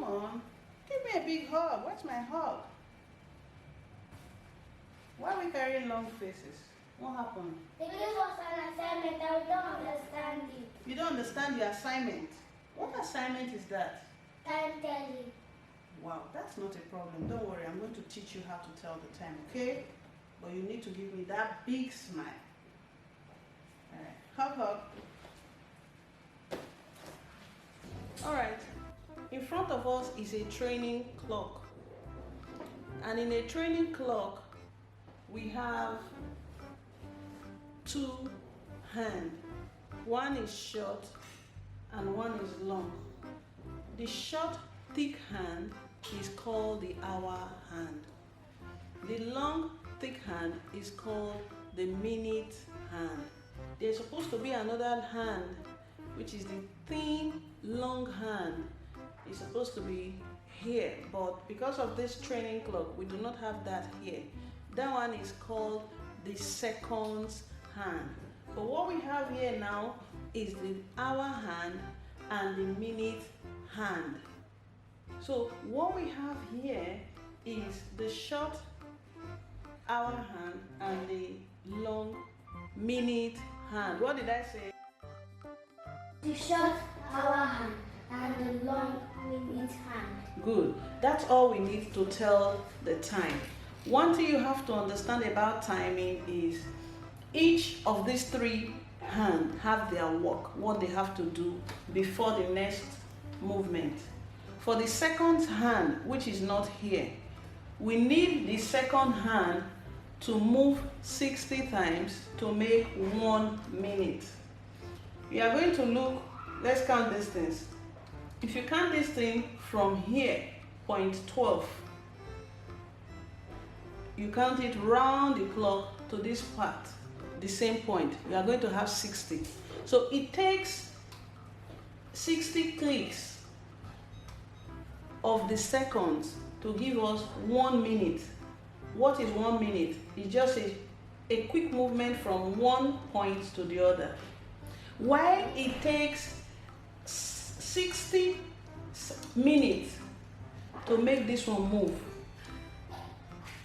on. Give me a big hug. What's my hug? Why are we carrying long faces? What happened? They gave us an assignment and we don't understand it. You don't understand the assignment. What assignment is that? Time telling. Wow, that's not a problem. Don't worry, I'm going to teach you how to tell the time, okay? But you need to give me that big smile. Alright, hug, hug. Alright, in front of us is a training clock. And in a training clock, we have two hands. One is short and one is long. The short, thick hand is called the hour hand. The long, thick hand is called the minute hand. There's supposed to be another hand, which is the thin, long hand. It's supposed to be here, but because of this training clock, we do not have that here. That one is called the seconds hand. But what we have here now is the hour hand and the minute hand. So what we have here is the short hour hand and the long minute hand. What did I say? The short hour hand and the long minute hand. Good. That's all we need to tell the time. One thing you have to understand about timing is each of these three hands have their work, what they have to do before the next movement. For the second hand, which is not here, we need the second hand to move 60 times to make 1 minute. We are going to look, let's count this things. If you count this thing from here, point 12, you count it round the clock to this part, the same point, you are going to have 60. So it takes 60 clicks of the seconds to give us 1 minute. What is 1 minute? It's just a quick movement from one point to the other. While it takes 60 minutes to make this one move.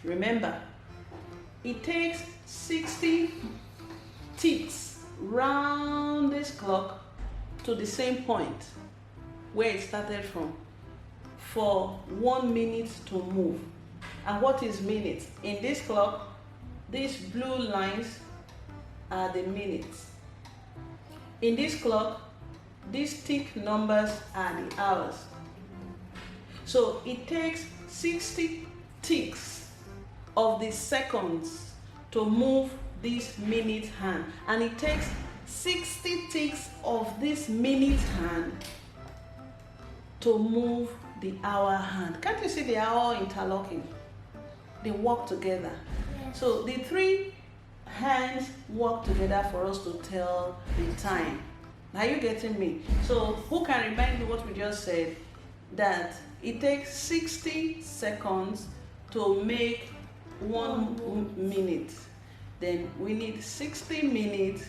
Remember, it takes 60 ticks round this clock to the same point where it started from for 1 minute to move. And what is minutes? In this clock, these blue lines are the minutes. In this clock, these thick numbers are the hours. So it takes 60 ticks of the seconds to move this minute hand, and it takes 60 ticks of this minute hand to move the hour hand. Can't you see the hour interlocking? They work together. Yes. So the three hands work together for us to tell the time. Are you getting me? So who can remind me what we just said? That it takes 60 seconds to make 1 minute. Then we need 60 minutes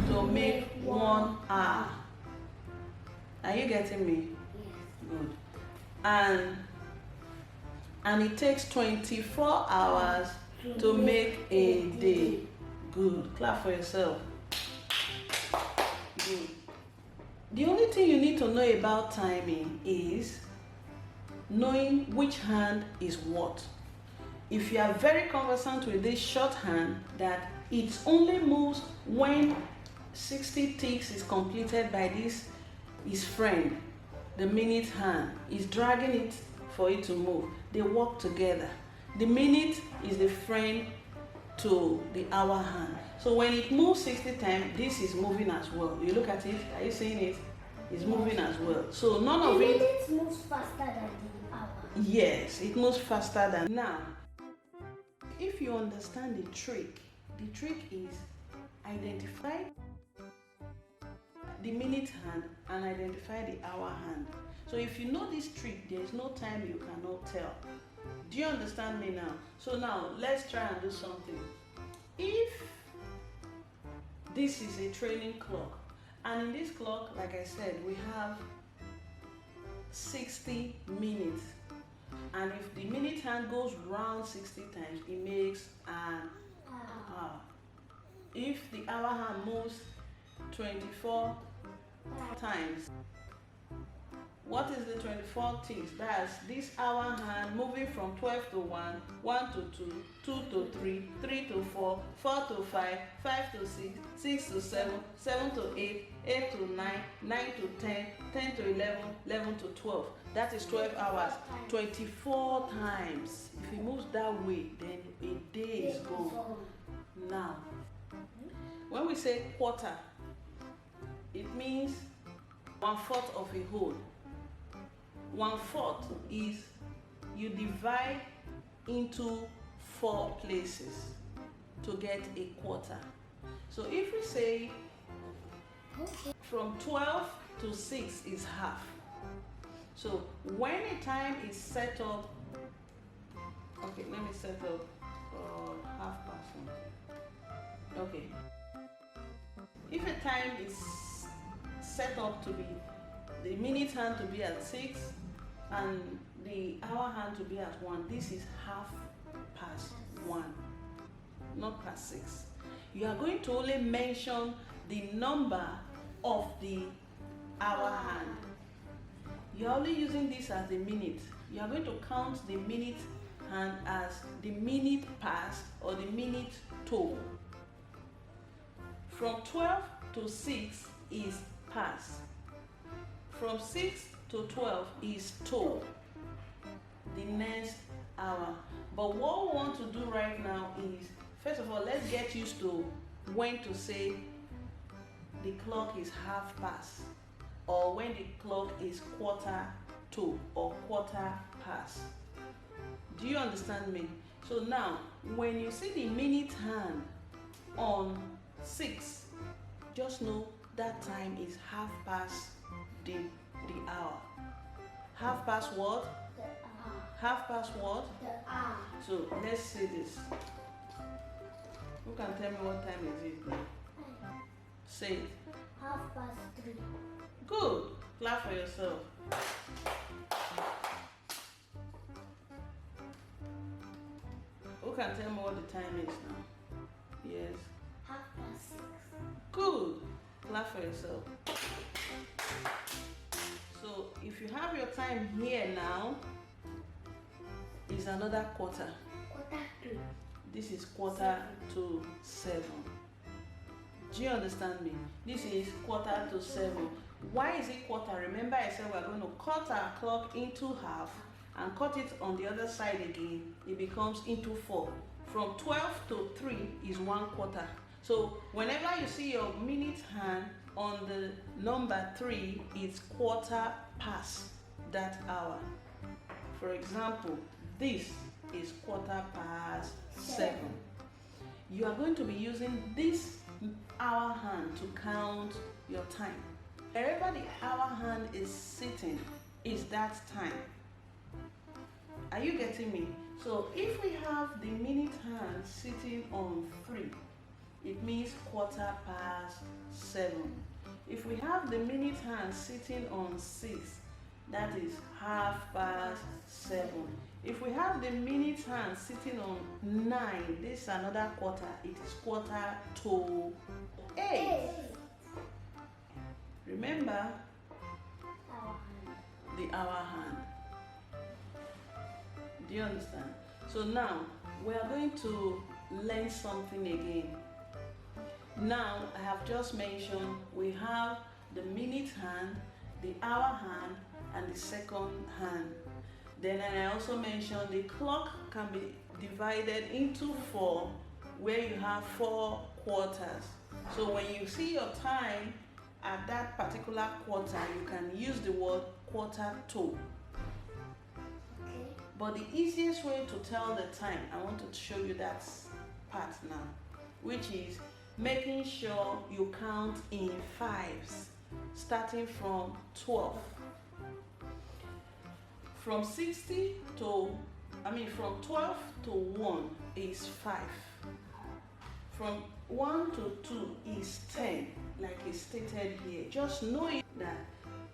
to make 1 hour. Are you getting me? Yes. Good. And it takes 24 hours to make a day. Good. Clap for yourself. Good. The only thing you need to know about timing is knowing which hand is what. If you are very conversant with this shorthand, that it only moves when 60 ticks is completed by his friend, the minute hand is dragging it for it to move. They work together. The minute is the friend to the hour hand. So when it moves 60 times, this is moving as well. You look at it, are you seeing it? It's moving as well. So none of it. The minute moves faster than the hour. Yes, it moves faster than. Now, if you understand the trick is identify the minute hand and identify the hour hand. So if you know this trick, there is no time you cannot tell. Do you understand me now? So now let's try and do something. If this is a training clock, and in this clock, like I said, we have 60 minutes. And if the minute hand goes round 60 times, it makes an hour. If the hour hand moves 24 times, what is the 24 ticks? That's this hour hand moving from 12 to 1, 1 to 2, 2 to 3, 3 to 4, 4 to 5, 5 to 6, 6 to 7, 7 to 8, 8 to 9, 9 to 10, 10 to 11, 11 to 12. That is 12 hours. 24 times. If it moves that way, then a day is gone. Now, when we say quarter, it means 1/4 of a whole. 1/4 is you divide into 4 places to get a quarter. So if we say from 12 to 6 is half. So when a time is set up, okay, let me set up half past one. Okay. If a time is set up to be the minute hand to be at 6 and the hour hand to be at 1, this is half past 1, not past 6. You are going to only mention the number of the hour hand. You are only using this as the minute. You are going to count the minute hand as the minute past or the minute to. From 12 to 6 is past. From 6 to 12 is to, the next hour. But what we want to do right now is, first of all, let's get used to when to say the clock is half past, or when the clock is quarter to or quarter past. Do you understand me? So now, when you see the minute hand on 6, just know that time is half past the hour. Half past what? The hour. Half past what? The hour. So let's see this. Who can tell me what time is it now? Say it. 3:30. Good. Clap for yourself. Who can tell me what the time is now? Yes. 6:30. Good. Clap for yourself. So if you have your time here now, is another quarter. 4:45. This is quarter to 7. Do you understand me? This is quarter to 7. Why is it quarter? Remember I said we're going to cut our clock into half and cut it on the other side again. It becomes into 4. From 12 to 3 is 1/4. So whenever you see your minute hand on the number 3, it's quarter past that hour. For example, this is quarter past 7. You are going to be using this hour hand to count your time. Wherever the hour hand is sitting is that time. Are you getting me? So if we have the minute hand sitting on 3, it means quarter past 7. If we have the minute hand sitting on 6, that is half past 7. If we have the minute hand sitting on 9, this is another quarter. It is quarter to 8. Remember the hour hand. Do you understand? So now we are going to learn something again. Now I have just mentioned we have the minute hand, the hour hand, and the second hand. Then I also mentioned the clock can be divided into 4, where you have 4 quarters. So when you see your time at that particular quarter, you can use the word quarter to. Okay. But the easiest way to tell the time, I want to show you that part now, which is making sure you count in 5s, starting from 12. From 60 to, from 12 to 1 is 5. From 1 to 2 is 10, like it's stated here. Just knowing that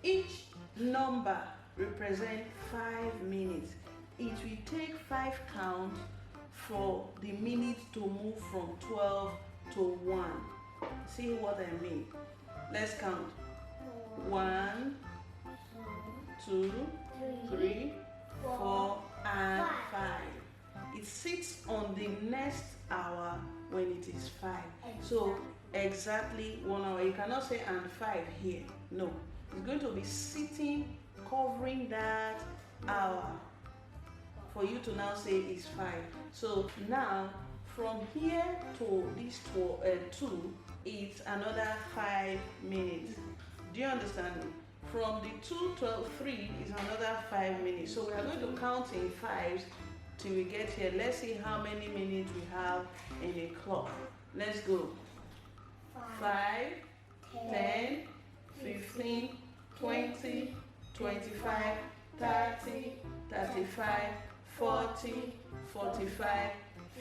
each number represent 5 minutes. It will take 5 counts for the minutes to move from 12 to 1. See what I mean? Let's count. 1, 2, 3, 4, and 5. It sits on the next hour when it is 5. So exactly 1 hour. You cannot say and 5 here. No. It's going to be sitting, covering that hour for you to now say it's 5. So now from here to this 2, it's another 5 minutes. Do you understand me? From the 2 to 3 is another 5 minutes. So we are going to count in 5s till we get here. Let's see how many minutes we have in a clock. Let's go. 5, 10, 15, 20, 25, 30, 35, 40, 45,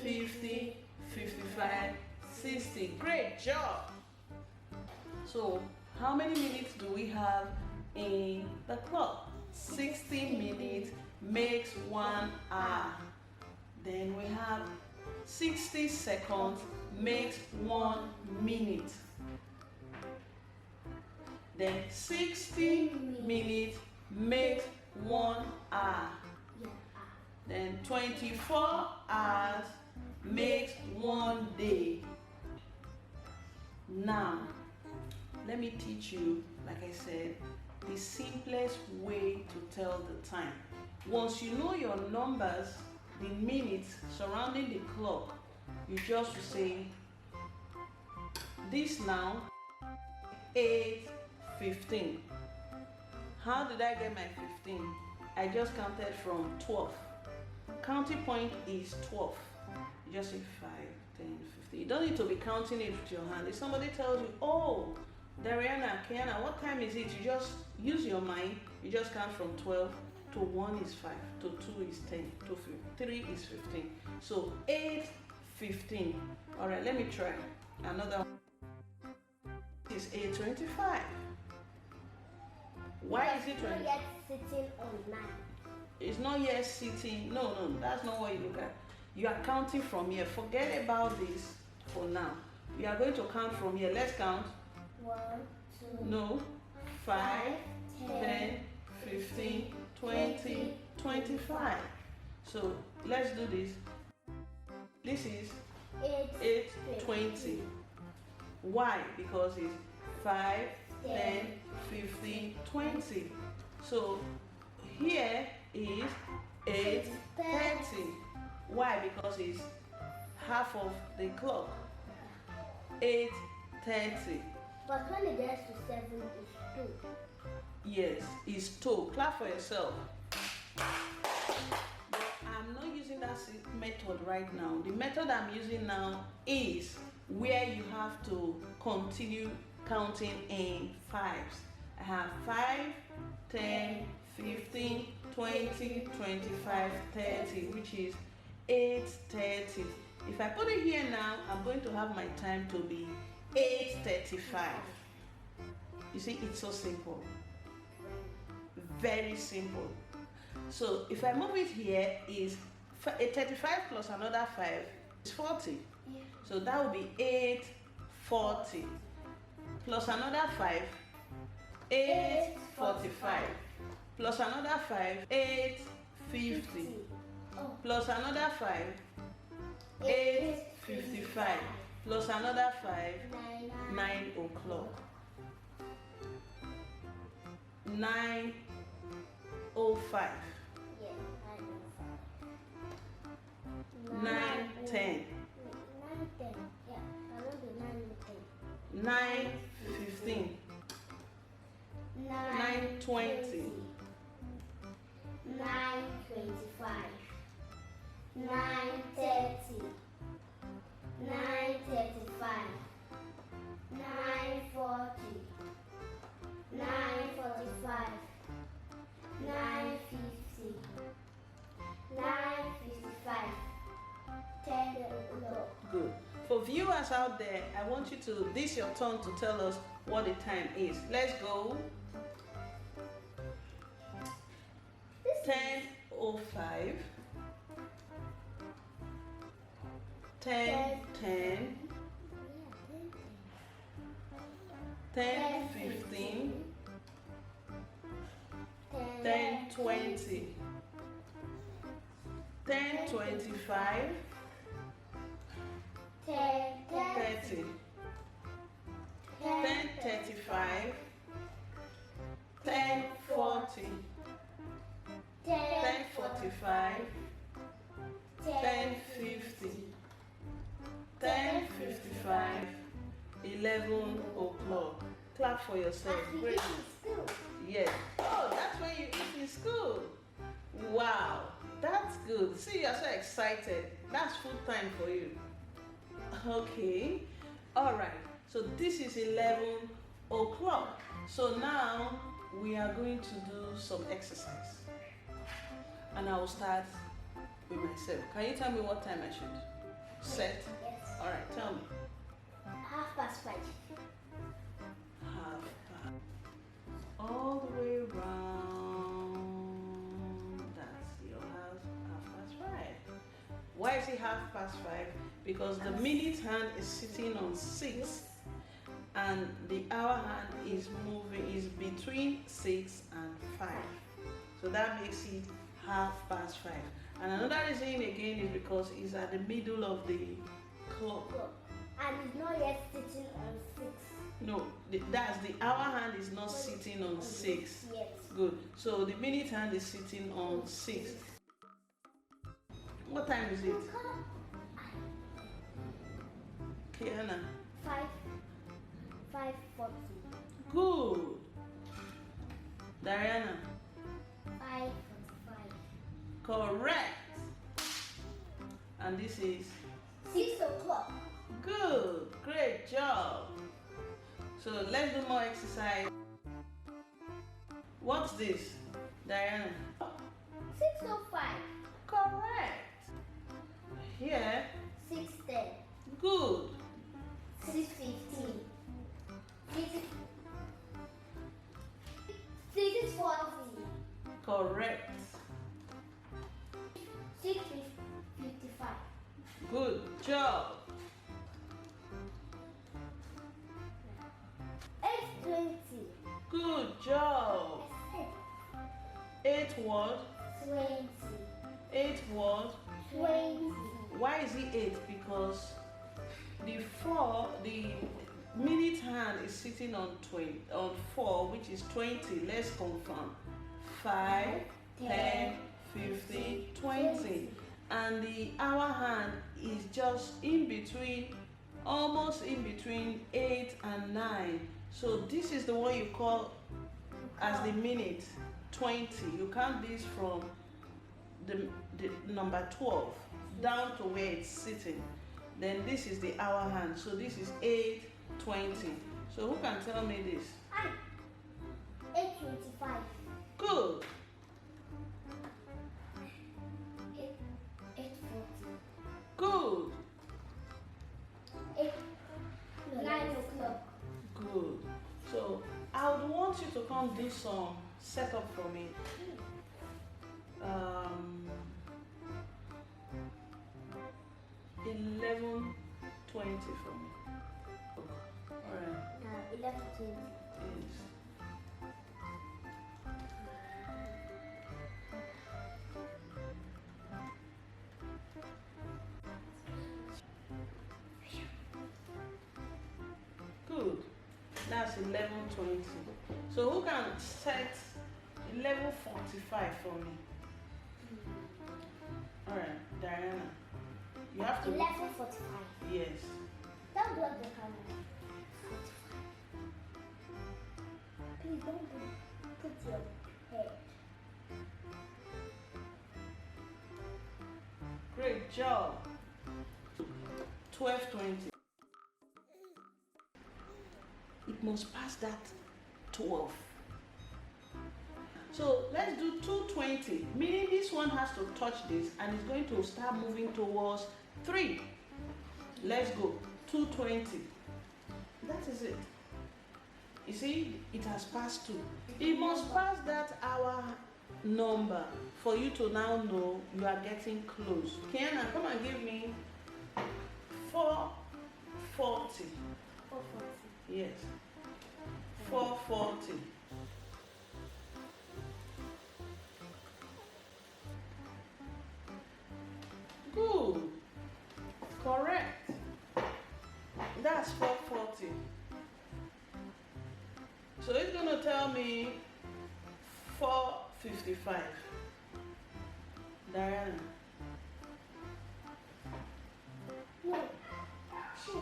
50, 55, 60. Great job. So how many minutes do we have in the clock? 60 minutes makes 1 hour. Then we have 60 seconds makes 1 minute. Then 60 minutes makes 1 hour. Then 24 hours makes 1 day. Now, let me teach you, like I said, the simplest way to tell the time. Once you know your numbers, the minutes surrounding the clock, you just say, this now, 8:15. How did I get my 15? I just counted from 12. Counting point is 12. You just say 5, 10, 15. You don't need to be counting it with your hand. If somebody tells you, oh, Dariana, Kiana, what time is it? You just use your mind. You just count from 12 to 1 is 5, to 2 is 10, to 3 is 15. So 8:15. All right, let me try another one. This is 8:25. Why is it 20? Yet sitting on 9. It's not yet sitting. No, that's not what you look at. You are counting from here. Forget about this for now. We are going to count from here. Let's count. 1, 2. No. 5, 10, 15, 20, 25. So let's do this. This is 8:20. Why? Because it's 5, 10, 15, 20. So here is 8:30. Why? Because it's half of the clock. 8:30. But when it gets to 7, it's 2. Yes, it's 2. Clap for yourself. But I'm not using that method right now. The method I'm using now is where you have to continue counting in 5s. I have 5, 10, 15, 20, 25, 30, which is 8:30. If I put it here now, I'm going to have my time to be 8:35. You see, it's so simple. Very simple. So if I move it here, is 35 plus another 5 is 40. Yeah. So that would be 8:40 plus another 5, 8:45 plus another 5, 8:50 plus another 5, 8:55 plus another 5, 9 o'clock. 9:05. Yeah, 9:05. 9:10. 9:10. Yeah, I want the 9:10. 9:15. 9:20. 9:25. 9:30. 9:35. 9:40. 9:45. 9:50. 9:55. 10 o'clock. Good. For viewers out there, I want you to, this is your turn to tell us what the time is. Let's go. 10:05, 10:10, 10:15, 10:20, 10:25, 30, 10:35, 10:40, 10:45, 10:50, 10:55, 11 o'clock. Clap for yourself. Great. Yes. Oh, that's when you eat in school. Wow, that's good. See, you're so excited. That's food time for you. Okay. All right. So this is 11 o'clock. So now we are going to do some exercise. And I will start with myself. Can you tell me what time I should set? Yes. All right, tell me. 5:30. 5:30. All the way round. That's your house. 5:30. Why is it 5:30? Because the minute hand is sitting on 6 and the hour hand is moving, is between 6 and 5. So that makes it 5:30. And another reason again is because it's at the middle of the clock. And it's not yet sitting on 6. No, that's the hour hand is not sitting on 6. Yes. Good. So the minute hand is sitting on 6. What time is it? Kiana. 5:40. Good. Diana. 5:45. Correct. And this is 6 o'clock. good. Great job. So let's do more exercise. What's this, Diana? 6:05. Correct. Here. 6:10. Good. 6:15. 6:40. Correct. 6:55. Good job. 8:20. Good job. 8 what? 20. 8 what? 20. Why is it 8? Because the minute hand is sitting on 4, which is 20. Let's confirm. 5, 10, 15, 20. And the hour hand is just in between, almost in between 8 and 9. So this is the one you call as the minute, 20. You count this from the number 12 down to where it's sitting. Then this is the hour hand. So this is 8:20. So who can tell me this? 8:25. Good. 8:40. Good. 9 o'clock. Good. So I would want you to come do some setup for me. 11:20 for me. All right. 11:20. Yes. Good. That's 11:20. So who can set 11:45 for me? All right, Diana. You have to. 11:45. Yes. Don't block the camera. Please don't put your head. Great job. 12:20. It must pass that 12. So let's do 2:20, meaning this one has to touch this and it's going to start moving towards 3. Let's go. 2:20. That is it. You see, it has passed 2. It must pass that hour number for you to now know you are getting close. Kiana, come and give me 440. 440. Yes. 440. Good. Correct. That's 440. So it's going to tell me 455. Diana. No. Shift.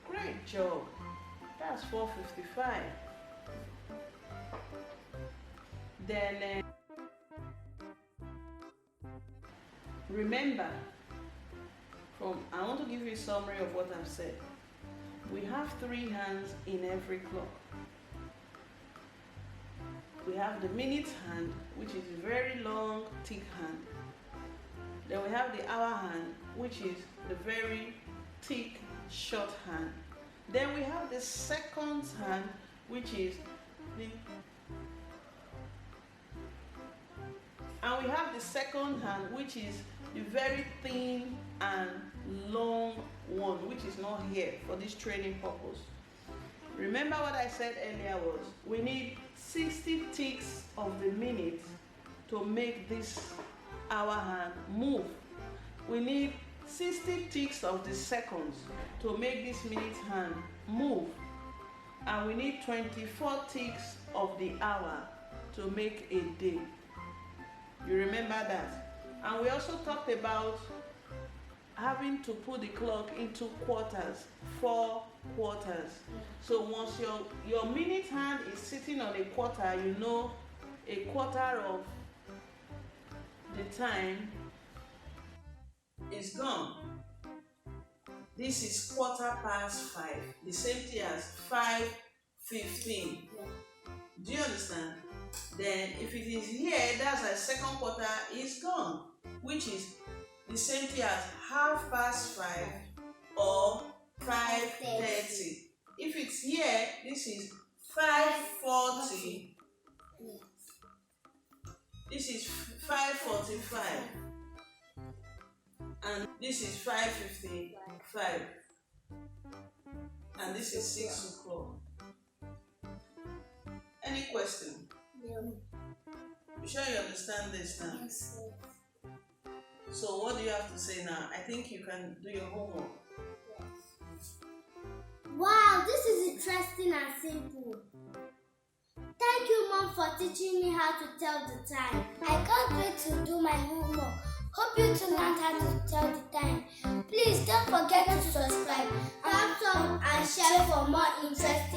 Great job. That's 455. Then remember, I want to give you a summary of what I've said. We have 3 hands in every clock. We have the minute hand, which is a very long, thick hand. Then we have the hour hand, which is the very thick, short hand. Then we have the seconds hand, which is and we have the second hand, which is the very thin and long one, which is not here for this training purpose. Remember what I said earlier was we need 60 ticks of the minute to make this hour hand move. We need 60 ticks of the seconds to make this minute hand move. And we need 24 ticks of the hour to make a day. You remember that? And we also talked about having to put the clock into quarters, 4 quarters. So once your minute hand is sitting on a quarter, you know a quarter of the time is gone. This is 5:15, the same thing as 5:15. Do you understand? Then if it is here, that's a second quarter is gone, which is the same thing as 5:30 or 5:30. If it's here, this is 5:40. This is 5:45. And this is 5:55. And this is 6 o'clock. Any question? No. You sure you understand this now? Yes. So what do you have to say now? I think you can do your homework. Wow, this is interesting and simple. Thank you, Mom, for teaching me how to tell the time. I can't wait to do my homework. Hope you too learned how to tell the time. Please don't forget to subscribe, thumbs up, and share for more interesting